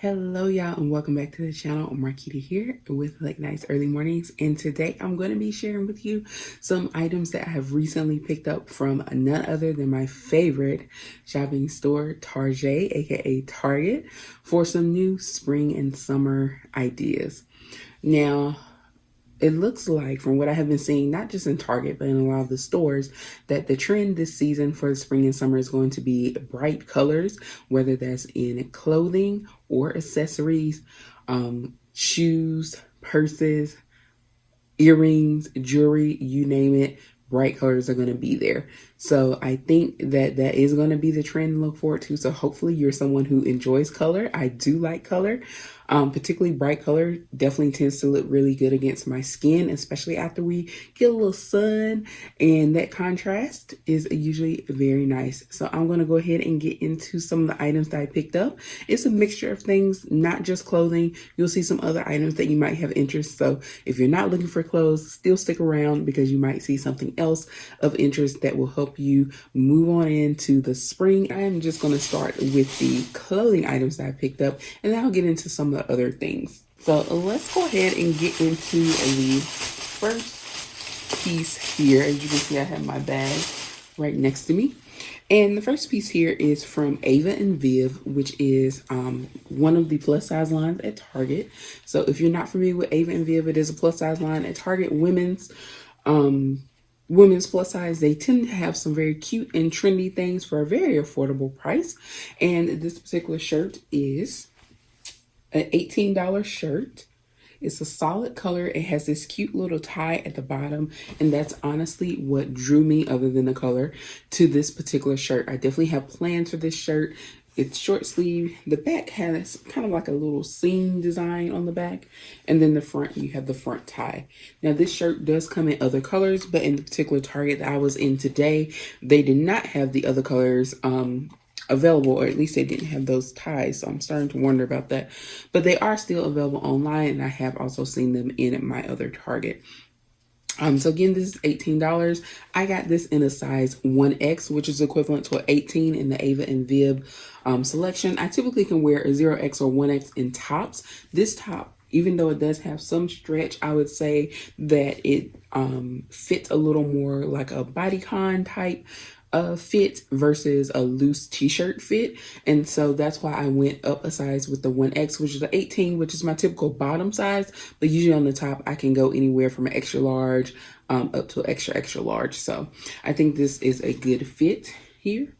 Hello y'all and welcome back to the channel. I'm Marquita here with Like Nice Early Mornings, and today I'm going to be sharing with you some items that I have recently picked up from none other than my favorite shopping store, Target, aka Target, for some new spring and summer ideas. Now, it looks like, from what I have been seeing, not just in Target, but in a lot of the stores, that the trend this season for the spring and summer is going to be bright colors, whether that's in clothing or accessories, shoes, purses, earrings, jewelry, you name it. Bright colors are going to be there. So I think that that is going to be the trend to look forward to. So hopefully you're someone who enjoys color. I do like color. Particularly bright color definitely tends to look really good against my skin, especially after we get a little sun, and that contrast is usually very nice. So I'm going to go ahead and get into some of the items that I picked up. It's a mixture of things, not just clothing. You'll see some other items that you might have interest. So if you're not looking for clothes, still stick around because you might see something else of interest that will help you move on into the spring. I'm just going to start with the clothing items that I picked up, and then I'll get into some of the other things. So let's go ahead and get into the first piece here. As you can see, I have my bag right next to me. And the first piece here is from Ava and Viv, which is one of the plus size lines at Target. So if you're not familiar with Ava and Viv, it is a plus size line at Target. Women's plus size. They tend to have some very cute and trendy things for a very affordable price. And this particular shirt is an $18 shirt. It's a solid color. It has this cute little tie at the bottom, and that's honestly what drew me, other than the color, to this particular shirt. I definitely have plans for this shirt. It's short sleeve. The back has kind of like a little seam design on the back, and then the front, you have the front tie. Now this shirt does come in other colors, but in the particular Target that I was in today, they did not have the other colors available, or at least they didn't have those ties. So I'm starting to wonder about that, but they are still available online, and I have also seen them in my other Target. So again, this is $18. I got this in a size 1X, which is equivalent to an 18 in the Ava and Viv selection. I typically can wear a 0X or 1X in tops. This top, even though it does have some stretch, I would say that it fits a little more like a bodycon type fit versus a loose t-shirt fit. And so that's why I went up a size with the 1X, which is the 18, which is my typical bottom size. But usually on the top, I can go anywhere from an extra large up to extra large. So I think this is a good fit here.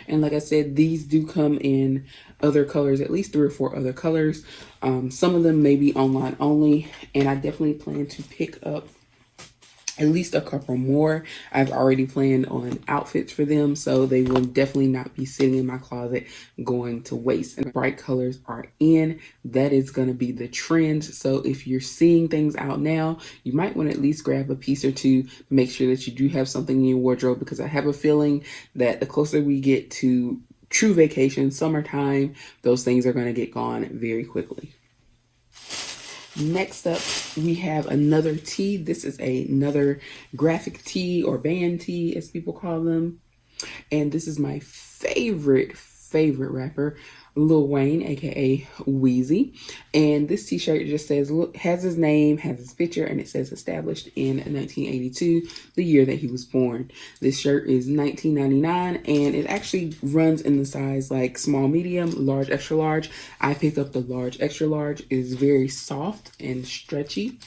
And like I said, these do come in other colors, at least 3 or 4 other colors. Some of them may be online only, and I definitely plan to pick up at least a couple more. I've already planned on outfits for them, so they will definitely not be sitting in my closet going to waste. And bright colors are in. That is going to be the trend. So if you're seeing things out now, you might want to at least grab a piece or two to make sure that you do have something in your wardrobe, because I have a feeling that the closer we get to true vacation, summertime, those things are going to get gone very quickly. Next up, we have another tee. This is another graphic tee, or band tee as people call them. And this is my favorite rapper, Lil Wayne, aka Weezy. And this t-shirt just says, look, has his name, has his picture, and it says established in 1982, the year that he was born. This shirt is $19.99, and it actually runs in the size like small, medium, large, extra large. I picked up the large, extra large. It is very soft and stretchy,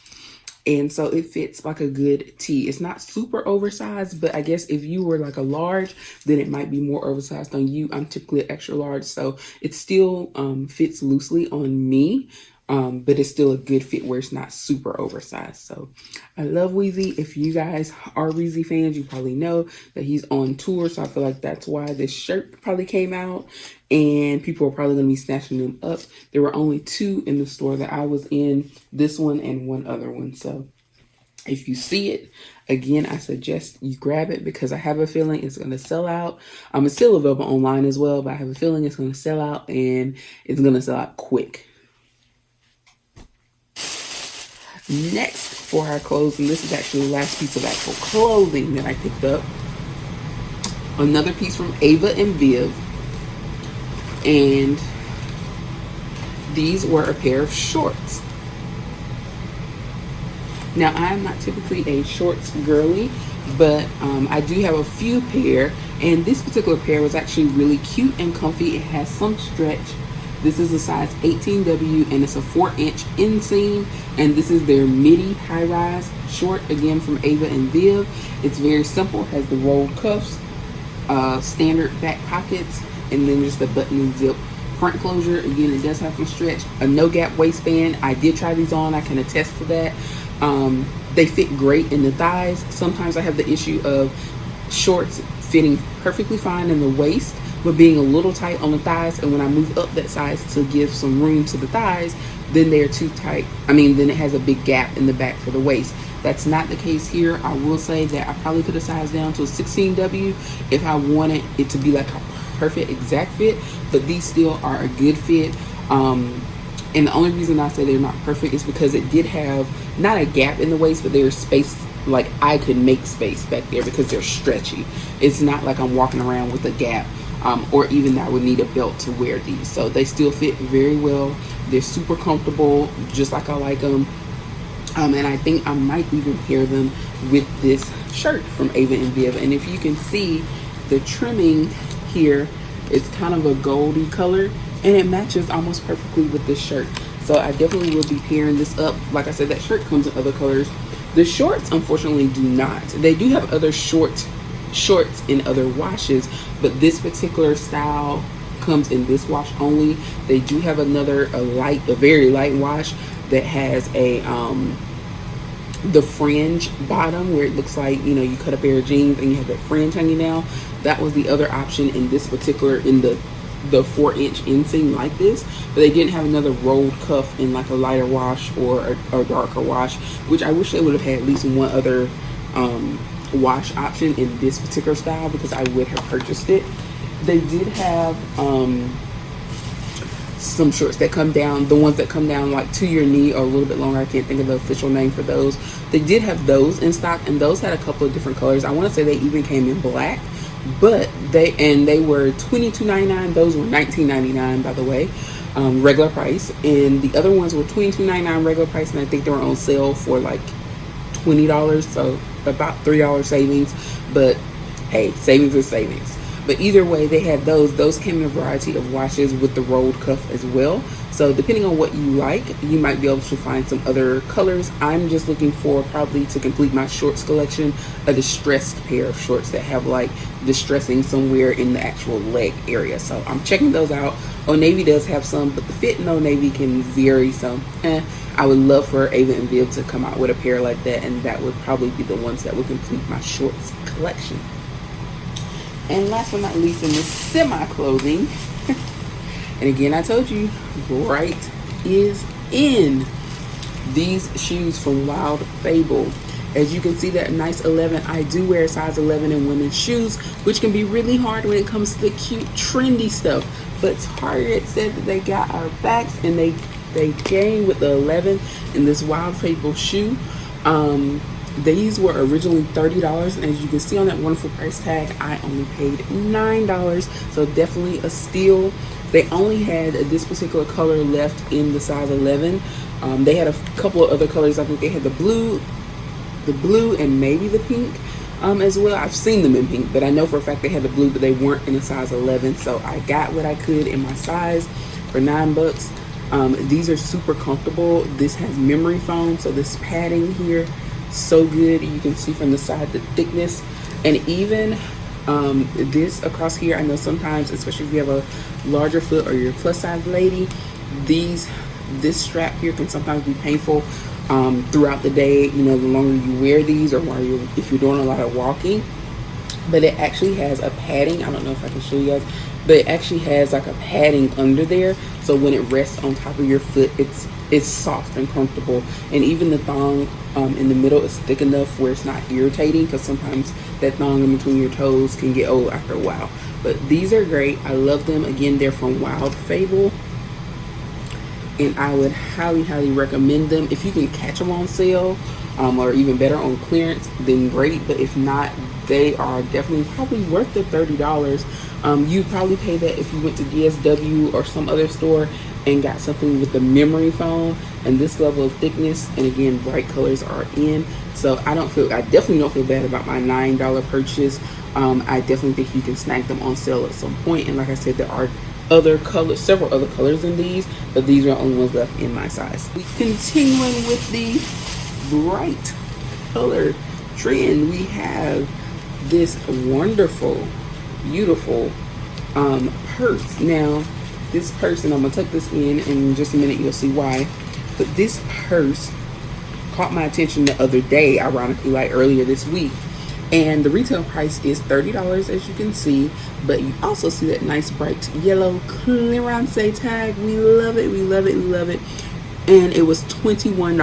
and so it fits like a good tee. It's not super oversized, but I guess if you were like a large, then it might be more oversized on you. I'm typically an extra large, so it still fits loosely on me, but it's still a good fit where it's not super oversized. So I love Weezy. If you guys are Weezy fans, you probably know that he's on tour, so I feel like that's why this shirt probably came out, and people are probably going to be snatching them up. There were only 2 in the store that I was in, this one and one other one. So if you see it, again, I suggest you grab it, because I have a feeling it's going to sell out. It's still available online as well, but I have a feeling it's going to sell out, and it's going to sell out quick. Next, for our clothes, and this is actually the last piece of actual clothing that I picked up. Another piece from Ava and Viv. And these were a pair of shorts. Now, I'm not typically a shorts girly, but I do have a few pair, and this particular pair was actually really cute and comfy. It has some stretch. This is a size 18W, and it's a 4-inch inseam, and this is their midi high-rise short, again from Ava and Viv. It's very simple, has the rolled cuffs, standard back pockets, and then just the button and zip front closure. Again, it does have some stretch, a no gap waistband. I did try these on, I can attest to that. They fit great in the thighs. Sometimes I have the issue of shorts fitting perfectly fine in the waist, but being a little tight on the thighs, and when I move up that size to give some room to the thighs, then they're too tight. Then it has a big gap in the back for the waist. That's not the case here. I will say that I probably could have sized down to a 16W if I wanted it to be like a perfect exact fit, but these still are a good fit. And the only reason I say they're not perfect is because it did have not a gap in the waist, but there's space, like I could make space back there because they're stretchy. It's not like I'm walking around with a gap, or even that I would need a belt to wear these. So they still fit very well. They're super comfortable, just like I like them. And I think I might even pair them with this shirt from Ava and Viv. And if you can see, the trimming here is kind of a goldy color, and it matches almost perfectly with this shirt. So I definitely will be pairing this up. Like I said, that shirt comes in other colors. The shorts, unfortunately, do not. They do have other shorts in other washes, but this particular style comes in this wash only. They do have another, a very light wash that has a the fringe bottom, where it looks like, you cut a pair of jeans and you have that fringe hanging down. That was the other option in this particular, in the 4-inch inseam like this, but they didn't have another rolled cuff in like a lighter wash or a darker wash, which I wish they would have had at least one other wash option in this particular style, because I would have purchased it. They did have some shorts that come down, the ones that come down like to your knee or a little bit longer. I can't think of the official name for those. They did have those in stock, and those had a couple of different colors. I want to say they even came in black, but they were $22.99. Those were $19.99, by the way, regular price, and the other ones were $22.99 regular price, and I think they were on sale for like $20, so about $3 savings. But hey, savings is savings. But either way, they had those came in a variety of washes with the rolled cuff as well. So depending on what you like, you might be able to find some other colors. I'm just looking for, probably to complete my shorts collection, a distressed pair of shorts that have like distressing somewhere in the actual leg area. So I'm checking those out. Old Navy does have some, but the fit in Old Navy can vary. So I would love for Ava and Viv to come out with a pair like that, and that would probably be the ones that would complete my shorts collection. And last but not least, in this semi-clothing, and again, I told you, Bright is in. These shoes from Wild Fable. As you can see, that nice 11. I do wear a size 11 in women's shoes, which can be really hard when it comes to the cute, trendy stuff. But Target said that they got our backs, and they came with the 11 in this Wild Fable shoe. These were originally $30, and as you can see on that wonderful price tag, I only paid $9. So definitely a steal. They only had this particular color left in the size 11. They had a couple of other colors. I think they had the blue, and maybe the pink as well. I've seen them in pink, but I know for a fact they had the blue, but they weren't in a size 11. So I got what I could in my size for $9. These are super comfortable. This has memory foam, so this padding here, so good. You can see from the side the thickness, and even this across here, I know sometimes, especially if you have a larger foot or you're a plus size lady, this strap here can sometimes be painful throughout the day, the longer you wear these, or if you're doing a lot of walking. But it actually has a padding. I don't know if I can show you guys, but it actually has like a padding under there, so when it rests on top of your foot, it's soft and comfortable. And even the thong in the middle is thick enough where it's not irritating, because sometimes that thong in between your toes can get old after a while. But these are great. I love them. Again, they're from Wild Fable. and I would highly recommend them. If you can catch them on sale, or even better on clearance, then great. But if not, they are definitely probably worth the $30. You'd probably pay that if you went to DSW or some other store and got something with the memory foam and this level of thickness. And again, bright colors are in. So I definitely don't feel bad about my $9 purchase. I definitely think you can snag them on sale at some point. And like I said, there are several other colors in these, but these are the only ones left in my size. Continuing with the bright color trend, we have this wonderful, beautiful purse. Now, this purse, and I'm gonna tuck this in just a minute, you'll see why. But this purse caught my attention the other day, ironically, like earlier this week. And the retail price is $30, as you can see, but you also see that nice bright yellow clearance tag. We love it, we love it, we love it. And it was $21.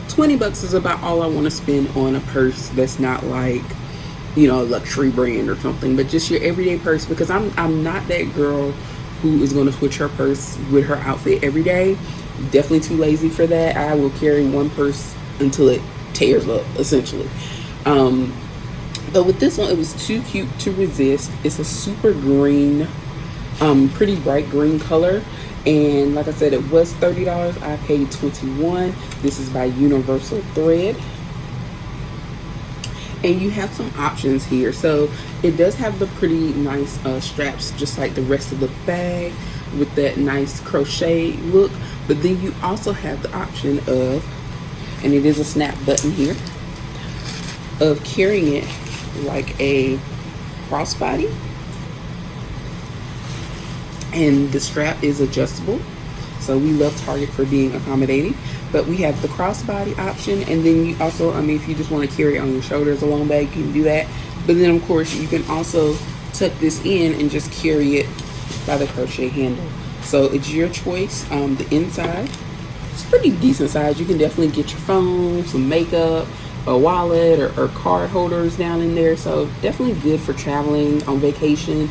$20 is about all I want to spend on a purse that's not like, you know, a luxury brand or something, but just your everyday purse, because I'm not that girl who is going to switch her purse with her outfit every day. Definitely too lazy for that. I will carry one purse until it tears up, essentially. But with this one, it was too cute to resist. It's a super green, pretty bright green color. And like I said, it was $30. I paid $21. This is by Universal Thread. And you have some options here. So it does have the pretty nice straps, just like the rest of the bag, with that nice crochet look. But then you also have the option of, and it is a snap button here, of carrying it like a crossbody, and the strap is adjustable. So we love Target for being accommodating. But we have the crossbody option, and then you also, I mean, if you just want to carry it on your shoulders, a long bag, you can do that. But then of course you can also tuck this in and just carry it by the crochet handle. So it's your choice. The inside, it's pretty decent size. You can definitely get your phone, some makeup, a wallet, or card holders down in there. So definitely good for traveling, on vacation,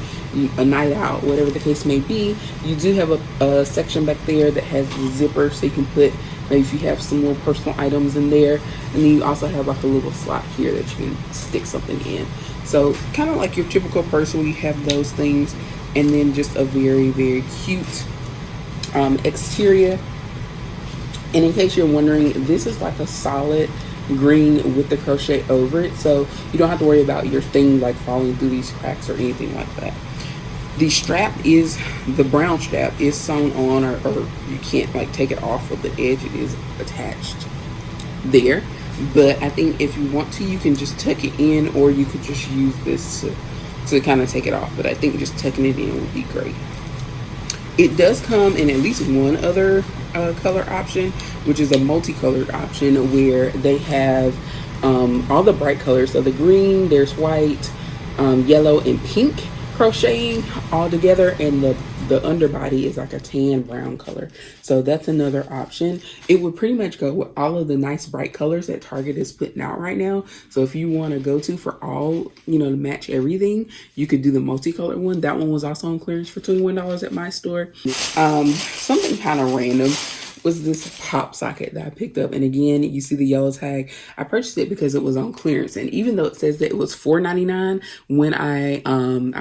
a night out, whatever the case may be. You do have a section back there that has the zipper, so you can put, maybe if you have some more personal items in there. And then you also have like a little slot here that you can stick something in. So kind of like your typical purse where you have those things, and then just a very cute exterior. And in case you're wondering, this is like a solid green with the crochet over it, so you don't have to worry about your thing like falling through these cracks or anything like that. The strap is, the brown strap is sewn on, or you can't like take it off of the edge. It is attached there. But I think if you want to, you can just tuck it in, or you could just use this to kind of take it off. But I think just tucking it in would be great. It does come in at least one other color option, which is a multicolored option, where they have all the bright colors. So the green, there's white, yellow, and pink crocheting all together, and the underbody is like a tan brown color. So that's another option. It would pretty much go with all of the nice bright colors that Target is putting out right now. So if you want to go to for all, you know, to match everything, you could do the multicolored one. That one was also on clearance for $21 at my store. Something kind of random was this pop socket that I picked up. And again, you see the yellow tag. I purchased it because it was on clearance. And even though it says that it was $4.99, when I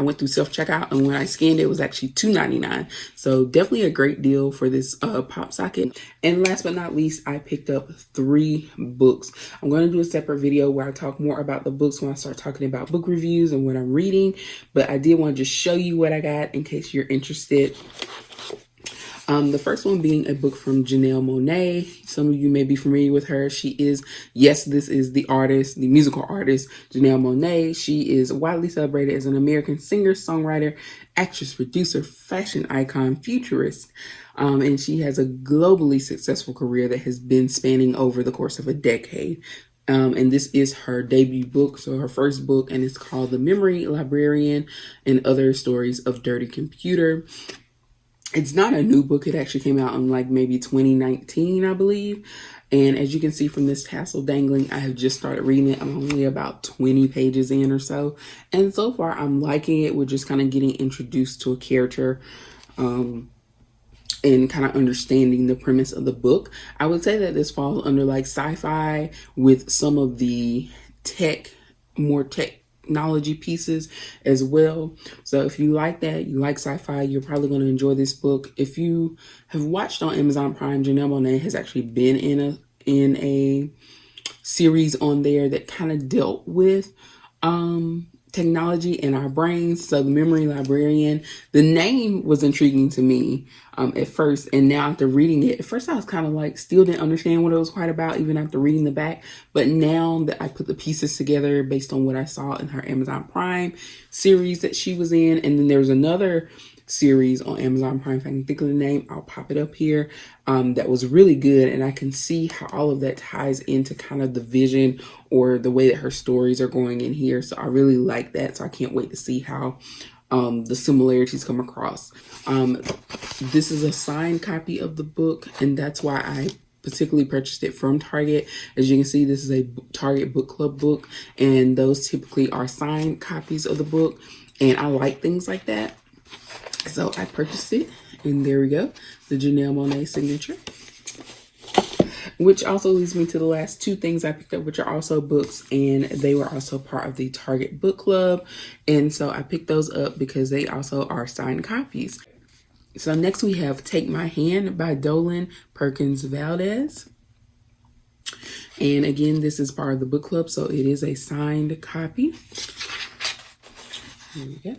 went through self-checkout, and when I scanned it, it was actually $2.99. So definitely a great deal for this pop socket. And last but not least, I picked up 3 books. I'm going to do a separate video where I talk more about the books when I start talking about book reviews and what I'm reading. But I did want to just show you what I got in case you're interested. The first one being a book from Janelle Monáe. Some of you may be familiar with her. She is, yes, this is the artist, the musical artist, Janelle Monáe. She is widely celebrated as an American singer, songwriter, actress, producer, fashion icon, futurist. And she has a globally successful career that has been spanning over the course of a decade. And this is her debut book, so her first book, and it's called The Memory Librarian and Other Stories of Dirty Computer. It's not a new book. It actually came out in like maybe 2019, I believe. And as you can see from this tassel dangling, I have just started reading it. I'm only about 20 pages in or so. And so far, I'm liking it. We're just kind of getting introduced to a character and kind of understanding the premise of the book. I would say that this falls under like sci-fi with some of the more technology pieces as well. So if you like that, you like sci-fi, you're probably going to enjoy this book. If you have watched on Amazon Prime, Janelle Monáe has actually been in a series on there that kind of dealt with technology in our brains. So the Memory Librarian, the name was intriguing to me at first, and now after reading it, at first I was kind of like still didn't understand what it was quite about even after reading the back, but now that I put the pieces together based on what I saw in her Amazon Prime series that she was in, and then there's another series on Amazon Prime, if I can think of the name, I'll pop it up here, that was really good, and I can see how all of that ties into kind of the vision or the way that her stories are going in here. So I really like that, so I can't wait to see how the similarities come across. This is a signed copy of the book, and that's why I particularly purchased it from Target. As you can see, this is a Target book club book, and those typically are signed copies of the book, and I like things like that. So I purchased it, and there we go, the Janelle Monáe signature. Which also leads me to the last two things I picked up, which are also books, and they were also part of the Target book club. And so I picked those up because they also are signed copies. So next we have Take My Hand by Dolan Perkins-Valdez. And again, this is part of the book club, so it is a signed copy. Here we go.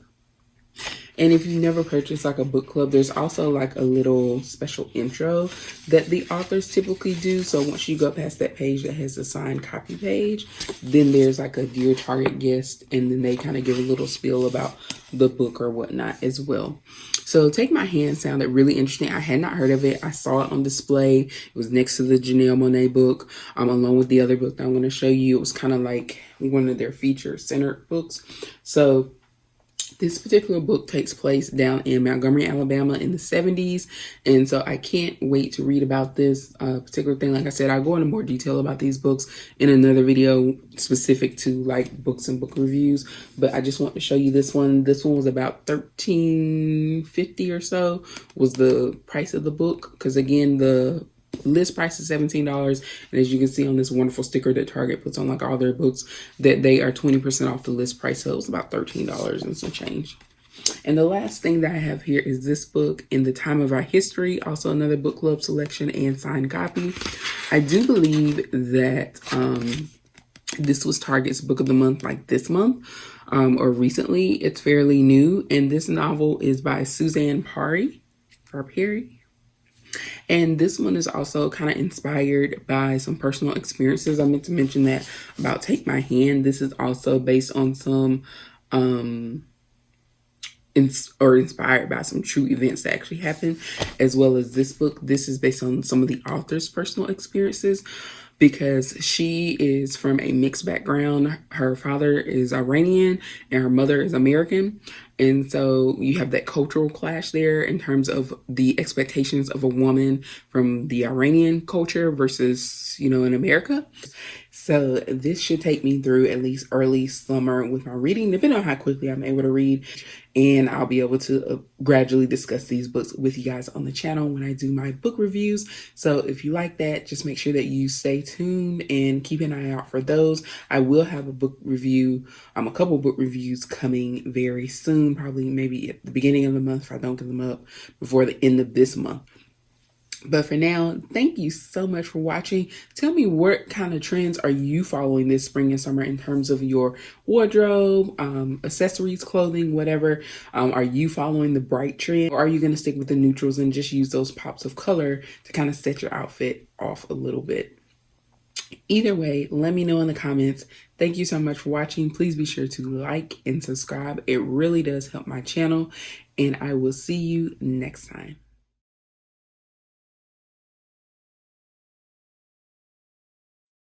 And if you never purchased like a book club, there's also like a little special intro that the authors typically do. So once you go past that page that has the signed copy page, then there's like a Dear Target guest, and then they kind of give a little spiel about the book or whatnot as well. So Take My Hand sounded really interesting. I had not heard of it. I saw it on display. It was next to the Janelle Monáe book, along with the other book that I'm going to show you. It was kind of like one of their feature-centered books. So this particular book takes place down in Montgomery, Alabama in the 70s. And so I can't wait to read about this particular thing. Like I said, I'll go into more detail about these books in another video specific to like books and book reviews. But I just want to show you this one. This one was about $13.50 or so was the price of the book. Because again, the list price is $17, and as you can see on this wonderful sticker that Target puts on like all their books, that they are 20% off the list price, so it was about $13 and some change. And the last thing that I have here is this book, In the Time of Our History, also another book club selection and signed copy. I do believe that this was Target's book of the month like this month or recently. It's fairly new, and this novel is by Suzanne Parry. And this one is also kind of inspired by some personal experiences. I meant to mention that about Take My Hand. This is also based on some, inspired by some true events that actually happened, as well as this book. This is based on some of the author's personal experiences, because she is from a mixed background. Her father is Iranian and her mother is American. And so you have that cultural clash there in terms of the expectations of a woman from the Iranian culture versus, you know, in America. So this should take me through at least early summer with my reading, depending on how quickly I'm able to read. And I'll be able to gradually discuss these books with you guys on the channel when I do my book reviews. So if you like that, just make sure that you stay tuned and keep an eye out for those. I will have a book review, a couple book reviews coming very soon, probably maybe at the beginning of the month if I don't get them up before the end of this month. But for now, thank you so much for watching. Tell me what kind of trends are you following this spring and summer in terms of your wardrobe, accessories, clothing, whatever. Are you following the bright trend, or are you going to stick with the neutrals and just use those pops of color to kind of set your outfit off a little bit? Either way, let me know in the comments. Thank you so much for watching. Please be sure to like and subscribe. It really does help my channel, and I will see you next time.